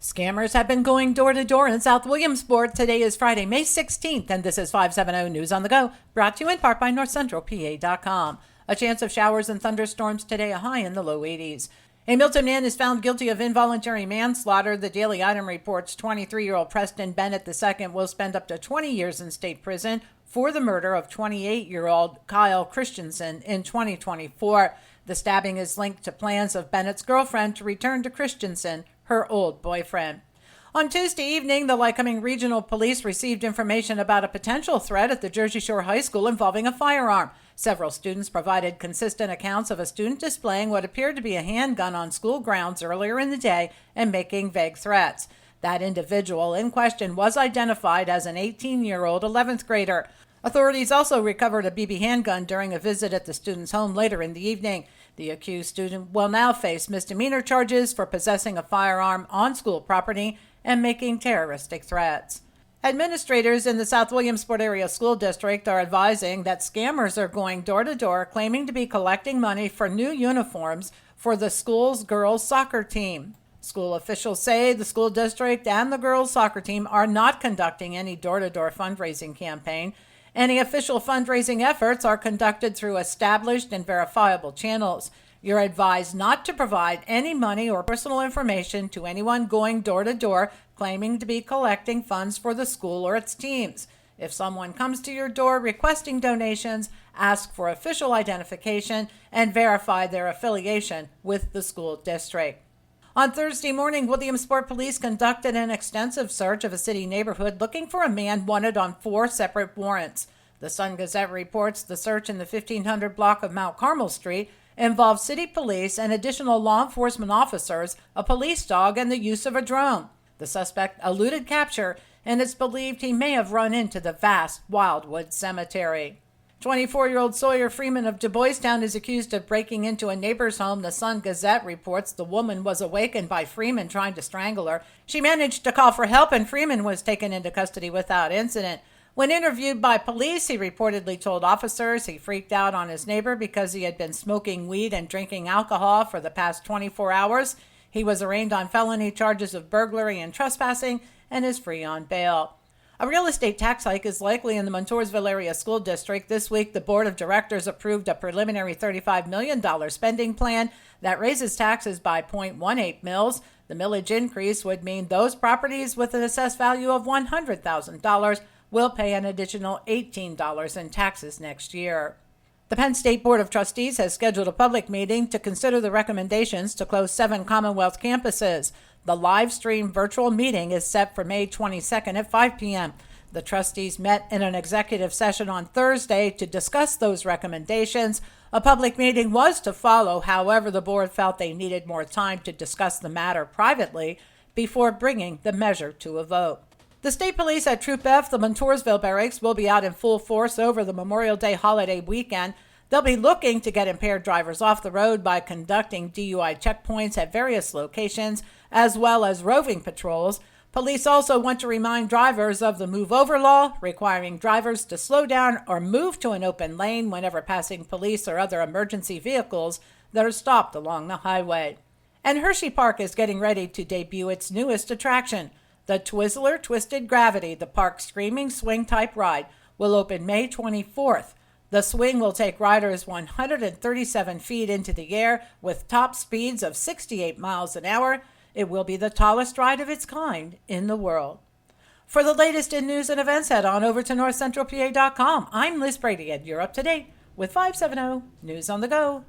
Scammers have been going door to door in South Williamsport. Today is Friday, May 16th, and this is 570 News on the Go, brought to you in part by NorthCentralPA.com. A chance of showers and thunderstorms today, a high in the low 80s. A Milton man is found guilty of involuntary manslaughter. The Daily Item reports 23-year-old Preston Bennett II will spend up to 20 years in state prison for the murder of 28-year-old Kyle Christensen in 2024. The stabbing is linked to plans of Bennett's girlfriend to return to Christensen, her old boyfriend. On Tuesday evening, the Lycoming Regional Police received information about a potential threat at the Jersey Shore High School involving a firearm. Several students provided consistent accounts of a student displaying what appeared to be a handgun on school grounds earlier in the day and making vague threats. That individual in question was identified as an 18-year-old 11th grader. Authorities also recovered a BB handgun during a visit at the student's home later in the evening. The accused student will now face misdemeanor charges for possessing a firearm on school property and making terroristic threats. Administrators in the South Williamsport Area School District are advising that scammers are going door to door claiming to be collecting money for new uniforms for the school's girls' soccer team. School officials say the school district and the girls' soccer team are not conducting any door-to-door fundraising campaign. Any official fundraising efforts are conducted through established and verifiable channels. You're advised not to provide any money or personal information to anyone going door to door claiming to be collecting funds for the school or its teams. If someone comes to your door requesting donations, ask for official identification and verify their affiliation with the school district. On Thursday morning, Williamsport police conducted an extensive search of a city neighborhood looking for a man wanted on 4 separate warrants. The Sun-Gazette reports the search in the 1500 block of Mount Carmel Street involved city police and additional law enforcement officers, a police dog, and the use of a drone. The suspect eluded capture, and it's believed he may have run into the vast Wildwood Cemetery. 24-year-old Sawyer Freeman of Du Bois Town is accused of breaking into a neighbor's home. The Sun-Gazette reports the woman was awakened by Freeman trying to strangle her. She managed to call for help, and Freeman was taken into custody without incident. When interviewed by police, he reportedly told officers he freaked out on his neighbor because he had been smoking weed and drinking alcohol for the past 24 hours. He was arraigned on felony charges of burglary and trespassing and is free on bail. A real estate tax hike is likely in the Montoursville Area School District. This week, the Board of Directors approved a preliminary $35 million spending plan that raises taxes by 0.18 mils. The millage increase would mean those properties with an assessed value of $100,000 will pay an additional $18 in taxes next year. The Penn State Board of Trustees has scheduled a public meeting to consider the recommendations to close 7 Commonwealth campuses. The live stream virtual meeting is set for May 22nd at 5 p.m. The trustees met in an executive session on Thursday to discuss those recommendations. A public meeting was to follow. However, the board felt they needed more time to discuss the matter privately before bringing the measure to a vote. The state police at Troop F, the Montoursville Barracks, will be out in full force over the Memorial Day holiday weekend. They'll be looking to get impaired drivers off the road by conducting DUI checkpoints at various locations, as well as roving patrols. Police also want to remind drivers of the move over law, requiring drivers to slow down or move to an open lane whenever passing police or other emergency vehicles that are stopped along the highway. And Hershey Park is getting ready to debut its newest attraction. The Twizzler Twisted Gravity, the park's screaming swing-type ride, will open May 24th. The swing will take riders 137 feet into the air with top speeds of 68 miles an hour. It will be the tallest ride of its kind in the world. For the latest in news and events, head on over to NorthCentralPA.com. I'm Liz Brady, and you're up to date with 570 News on the Go.